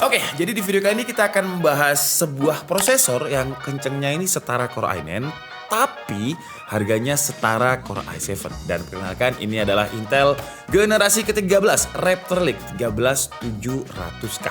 Oke, jadi di video kali ini kita akan membahas sebuah prosesor yang kencengnya ini setara Core i9, tapi harganya setara Core i7. Dan perkenalkan, ini adalah Intel generasi ke-13 Raptor Lake 13700K.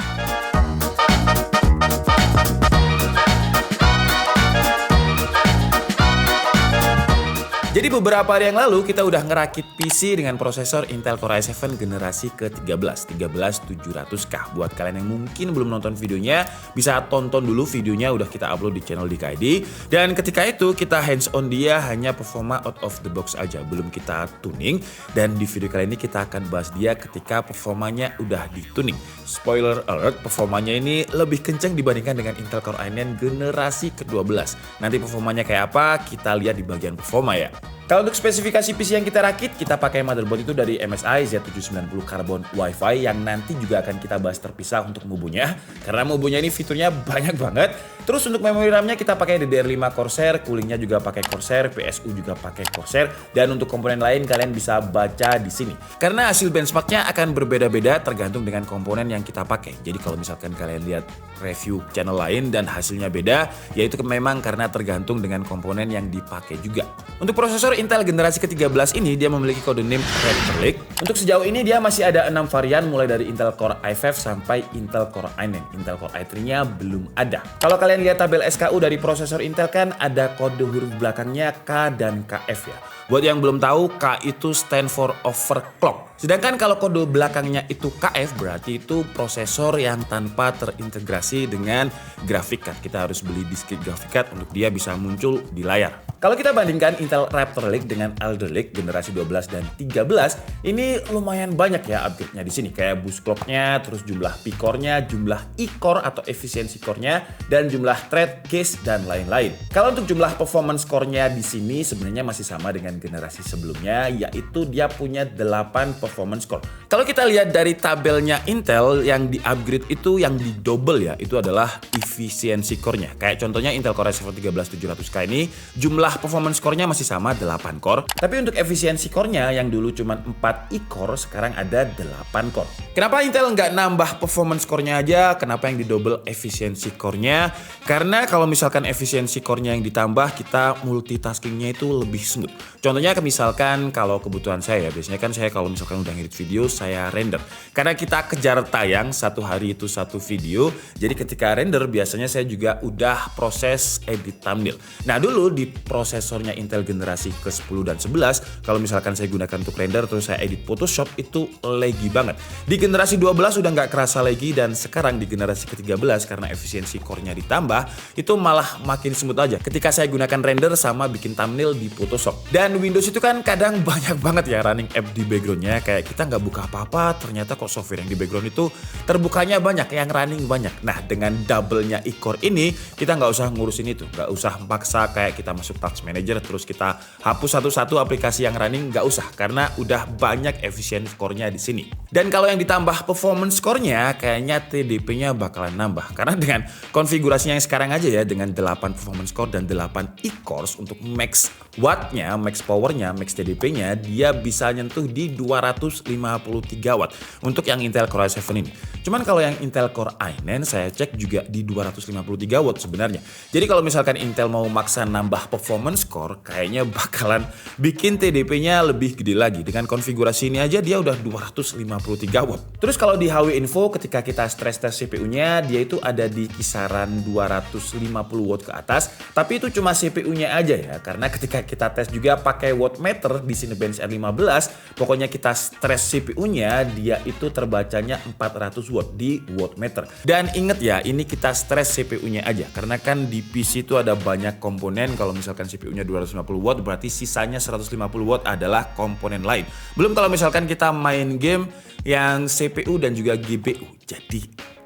Jadi beberapa hari yang lalu kita udah ngerakit PC dengan prosesor Intel Core i7 generasi ke-13 13700K. Buat kalian yang mungkin belum nonton videonya, bisa tonton dulu videonya, udah kita upload di channel DKID. Dan ketika itu kita hands on dia hanya performa out of the box aja, belum kita tuning. Dan di video kali ini kita akan bahas dia ketika performanya udah dituning. Spoiler alert, performanya ini lebih kenceng dibandingkan dengan Intel Core i9 generasi ke-12. Nanti performanya kayak apa, kita lihat di bagian performa ya. Kalau untuk spesifikasi PC yang kita rakit, kita pakai motherboard itu dari MSI Z790 Carbon Wi-Fi yang nanti juga akan kita bahas terpisah untuk mubunya. Karena mubunya ini fiturnya banyak banget. Terus untuk memori RAM-nya kita pakai DDR5 Corsair, coolingnya juga pakai Corsair, PSU juga pakai Corsair. Dan untuk komponen lain kalian bisa baca di sini. Karena hasil benchmarknya akan berbeda-beda tergantung dengan komponen yang kita pakai. Jadi kalau misalkan kalian lihat review channel lain dan hasilnya beda, yaitu memang karena tergantung dengan komponen yang dipakai juga. Untuk prosesor Intel generasi ke-13 ini dia memiliki kode NIM Raptor Lake. Untuk sejauh ini dia masih ada 6 varian mulai dari Intel Core i5 sampai Intel Core i9. Intel Core i3-nya belum ada. Kalau kalian lihat tabel SKU dari prosesor Intel kan ada kode huruf belakangnya K dan KF ya. Buat yang belum tahu, K itu stand for overclock. Sedangkan kalau kode belakangnya itu KF berarti itu prosesor yang tanpa terintegrasi dengan graphic card. Kita harus beli discrete graphic card untuk dia bisa muncul di layar. Kalau kita bandingkan Intel Raptor Lake dengan Alder Lake generasi 12 dan 13, ini lumayan banyak ya upgrade-nya di sini. Kayak boost clock-nya, terus jumlah P-core-nya, jumlah E-core atau efisiensi core-nya, dan jumlah thread, case, dan lain-lain. Kalau untuk jumlah performance core-nya di sini sebenarnya masih sama dengan generasi sebelumnya, yaitu dia punya 8 performance core. Kalau kita lihat dari tabelnya Intel yang di-upgrade itu yang di double ya, itu adalah efisiensi core-nya. Kayak contohnya Intel Core i7 13700K ini jumlah performance core-nya masih sama 8 core. Tapi untuk efisiensi core-nya yang dulu cuma 4 E-core sekarang ada 8 core. Kenapa Intel nggak nambah performance core-nya aja? Kenapa yang di double efisiensi core-nya? Karena kalau misalkan efisiensi core-nya yang ditambah, kita multitasking-nya itu lebih smooth. Contohnya misalkan kalau kebutuhan saya, biasanya kan saya kalau misalkan udah ngedit video, saya render. Karena kita kejar tayang satu hari itu satu video, jadi ketika render biasanya saya juga udah proses edit thumbnail. Nah dulu di prosesornya Intel generasi ke-10 dan 11, kalau misalkan saya gunakan untuk render terus saya edit Photoshop itu laggy banget. Di generasi 12 udah nggak kerasa laggy, dan sekarang di generasi ke-13 karena efisiensi core-nya ditambah, itu malah makin smooth aja ketika saya gunakan render sama bikin thumbnail di Photoshop. Dan Windows itu kan kadang banyak banget ya running app di backgroundnya, kayak kita nggak buka apa-apa ternyata kok software yang di background itu terbukanya banyak, yang running banyak. Nah dengan double-nya E-core ini kita nggak usah ngurusin itu, nggak usah paksa kayak kita masuk Task Manager terus kita hapus satu-satu aplikasi yang running, nggak usah karena udah banyak efisiensi core-nya di sini. Dan kalau yang ditambah performance core-nya kayaknya TDP-nya bakalan nambah karena dengan konfigurasinya yang sekarang aja ya, dengan 8 performance core dan 8 E-cores untuk max watt-nya, max power-nya, max TDP-nya dia bisa nyentuh di 253 watt untuk yang Intel Core i7 ini. Cuman kalau yang Intel Core i9 saya cek juga di 253 watt sebenarnya. Jadi kalau misalkan Intel mau maksa nambah performance core, kayaknya bakalan bikin TDP-nya lebih gede lagi. Dengan konfigurasi ini aja dia udah 253 watt. Terus kalau di HW Info ketika kita stress test CPU-nya, dia itu ada di kisaran 250 watt ke atas. Tapi itu cuma CPU-nya aja ya, karena ketika kita tes juga pakai wattmeter di Cinebench R15, pokoknya kita stress CPU-nya, dia itu terbacanya 400 watt di wattmeter. Dan inget ya, ini kita stress CPU-nya aja, karena kan di PC itu ada banyak komponen. Kalau misalkan CPU-nya 250 watt, berarti sisanya 150 watt adalah komponen lain. Belum kalau misalkan kita main game yang CPU dan juga GPU, jadi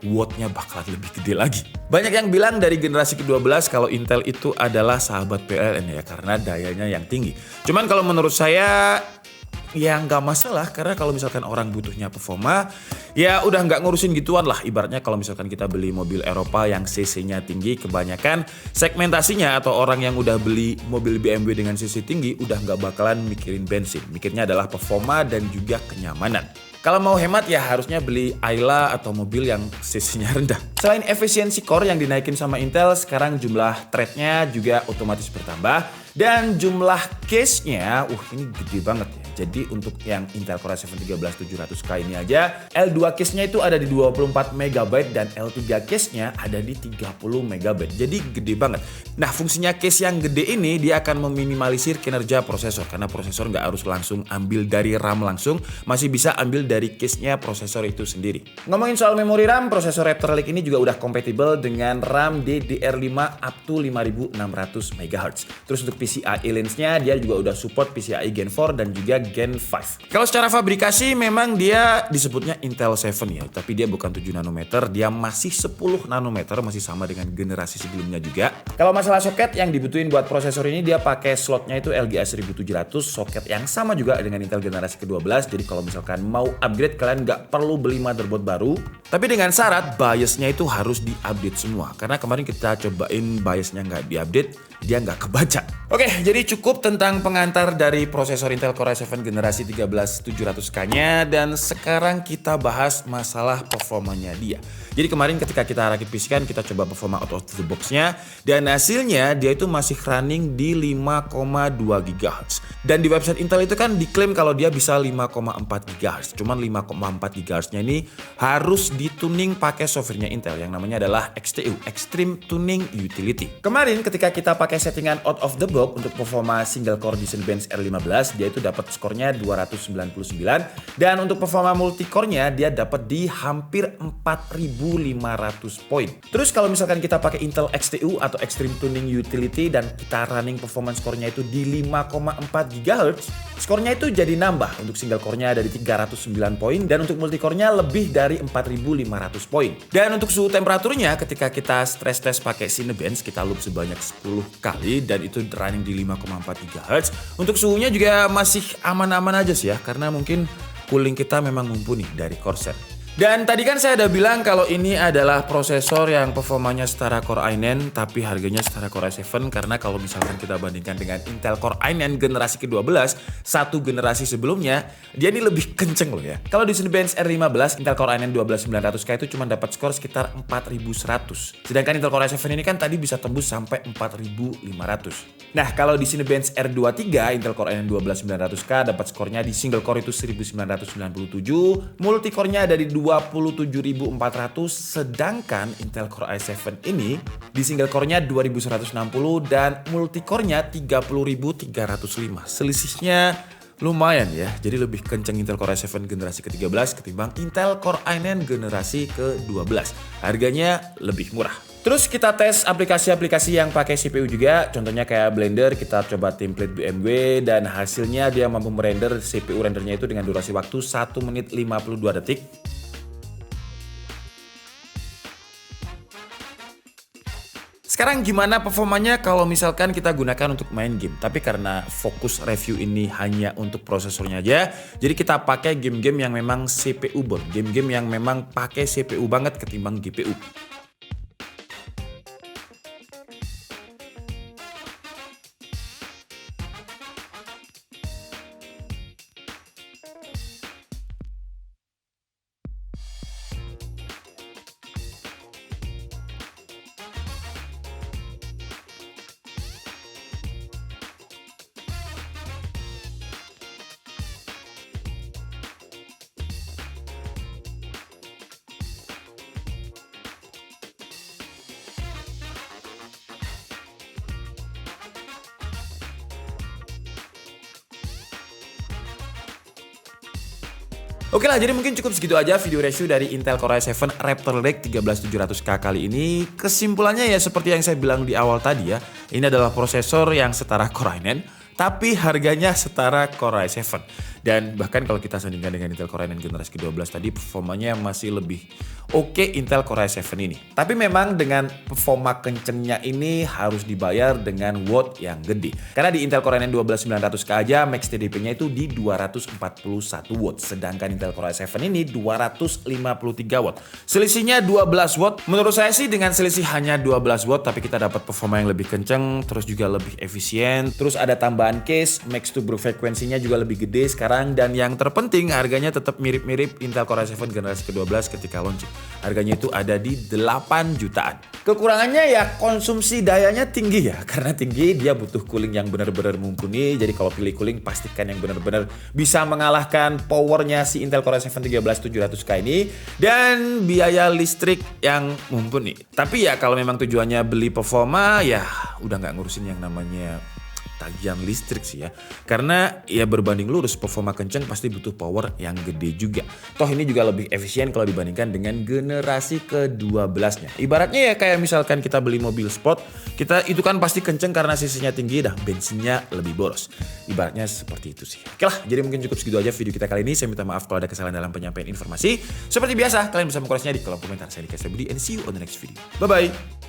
wattnya bakalan lebih gede lagi. Banyak yang bilang dari generasi ke-12 kalau Intel itu adalah sahabat PLN ya, karena dayanya yang tinggi. Cuman kalau menurut saya ya nggak masalah, karena kalau misalkan orang butuhnya performa, ya udah nggak ngurusin gituan lah. Ibaratnya kalau misalkan kita beli mobil Eropa yang cc-nya tinggi, kebanyakan segmentasinya atau orang yang udah beli mobil BMW dengan cc tinggi udah nggak bakalan mikirin bensin. Mikirnya adalah performa dan juga kenyamanan. Kalau mau hemat ya harusnya beli Ayla atau mobil yang cc-nya rendah. Selain efisiensi core yang dinaikin sama Intel, sekarang jumlah thread-nya juga otomatis bertambah. Dan jumlah case-nya, ini gede banget ya. Jadi untuk yang Intel Core i7 13700K ini aja, L2 case-nya itu ada di 24 MB dan L3 case-nya ada di 30 MB. Jadi gede banget. Nah, fungsinya case yang gede ini dia akan meminimalisir kinerja prosesor karena prosesor nggak harus langsung ambil dari RAM langsung, masih bisa ambil dari case-nya prosesor itu sendiri. Ngomongin soal memori RAM, prosesor Raptor Lake ini juga udah kompatibel dengan RAM DDR5 up to 5600 MHz. Terus untuk PCIe lanes-nya dia juga udah support PCIe Gen 4 dan juga Gen 5. Kalau secara fabrikasi memang dia disebutnya Intel 7 ya, tapi dia bukan 7 nanometer, dia masih 10 nanometer, masih sama dengan generasi sebelumnya juga. Kalau masalah soket yang dibutuhin buat prosesor ini, dia pakai slotnya itu LGA 1700, soket yang sama juga dengan Intel generasi ke-12. Jadi kalau misalkan mau upgrade, kalian nggak perlu beli motherboard baru. Tapi dengan syarat BIOS-nya itu harus diupdate semua. Karena kemarin kita cobain BIOS-nya nggak diupdate, dia nggak kebaca. Oke, jadi cukup tentang pengantar dari prosesor Intel Core i7 generasi 13700K-nya, dan sekarang kita bahas masalah performanya dia. Jadi kemarin ketika kita rakit PC kan kita coba performa out of the box-nya, dan hasilnya dia itu masih running di 5,2 GHz. Dan di website Intel itu kan diklaim kalau dia bisa 5,4 GHz. Cuman 5,4 GHz-nya ini harus dituning pakai softwarenya Intel yang namanya adalah XTU, Extreme Tuning Utility. Kemarin ketika kita pakai settingan out of the box untuk performa single core di Cinebench R15, dia itu dapat skornya 299, dan untuk performa multi core-nya dia dapat di hampir 4500 poin. Terus kalau misalkan kita pakai Intel XTU atau Extreme Tuning Utility dan kita running performance skornya itu di 5,4 GHz, skornya itu jadi nambah. Untuk single core-nya dari 309 poin dan untuk multi core-nya lebih dari 4500 poin. Dan untuk suhu temperaturnya ketika kita stress test pakai Cinebench, kita loop sebanyak 10 kali dan itu running di 5,4 GHz. Untuk suhunya juga masih aman-aman aja sih ya, karena mungkin cooling kita memang mumpuni dari Corsair. Dan tadi kan saya udah bilang kalau ini adalah prosesor yang performanya setara Core i9 tapi harganya setara Core i7, karena kalau misalkan kita bandingkan dengan Intel Core i9 generasi ke-12, satu generasi sebelumnya, dia ini lebih kenceng loh ya. Kalau di Cinebench R15, Intel Core i9 12900K itu cuma dapat skor sekitar 4100. Sedangkan Intel Core i7 ini kan tadi bisa tembus sampai 4500. Nah, kalau di Cinebench R23, Intel Core i9 12900K dapat skornya di single core itu 1997, multi core-nya ada di 27.400, sedangkan Intel Core i7 ini di single core-nya 2160 dan multi core-nya 30.305. Selisihnya lumayan ya, jadi lebih kenceng Intel Core i7 generasi ke-13 ketimbang Intel Core i9 generasi ke-12. Harganya lebih murah. Terus kita tes aplikasi-aplikasi yang pakai CPU juga, contohnya kayak Blender, kita coba template BMW dan hasilnya dia mampu merender CPU rendernya itu dengan durasi waktu 1 menit 52 detik. Sekarang gimana performanya kalau misalkan kita gunakan untuk main game? Tapi karena fokus review ini hanya untuk prosesornya aja, jadi kita pakai game-game yang memang CPU board, game-game yang memang pakai CPU banget ketimbang GPU. Oke lah, jadi mungkin cukup segitu aja video review dari Intel Core i7 Raptor Lake 13700K kali ini. Kesimpulannya ya seperti yang saya bilang di awal tadi ya, ini adalah prosesor yang setara Core i9, tapi harganya setara Core i7. Dan bahkan kalau kita sandingkan dengan Intel Core i9 generasi ke-12 tadi, performanya masih lebih oke Intel Core i7 ini. Tapi memang dengan performa kencengnya ini harus dibayar dengan watt yang gede. Karena di Intel Core i9 12900K aja max TDP-nya itu di 241 watt. Sedangkan Intel Core i7 ini 253 watt. Selisihnya 12 watt. Menurut saya sih dengan selisih hanya 12 watt tapi kita dapat performa yang lebih kenceng, terus juga lebih efisien. Terus ada tambahan tambahan case, max to brook frekuensinya juga lebih gede sekarang, dan yang terpenting harganya tetap mirip-mirip Intel Core i7 generasi ke-12 ketika launching. Harganya itu ada di 8 jutaan. Kekurangannya ya konsumsi dayanya tinggi ya, karena tinggi dia butuh cooling yang benar-benar mumpuni. Jadi kalau pilih cooling pastikan yang benar-benar bisa mengalahkan powernya si Intel Core i7 13700K ini, dan biaya listrik yang mumpuni. Tapi ya kalau memang tujuannya beli performa, ya udah nggak ngurusin yang namanya tagihan listrik sih ya, karena ya berbanding lurus performa kenceng pasti butuh power yang gede juga. Toh ini juga lebih efisien kalau dibandingkan dengan generasi ke-12-nya. Ibaratnya ya kayak misalkan kita beli mobil sport, kita itu kan pasti kenceng karena sisinya tinggi dan bensinnya lebih boros. Ibaratnya seperti itu sih. Oke lah, jadi mungkin cukup segitu aja video kita kali ini. Saya minta maaf kalau ada kesalahan dalam penyampaian informasi. Seperti biasa, kalian bisa mengkoreksinya di kolom komentar. Saya Dika Budi and see you on the next video. Bye bye.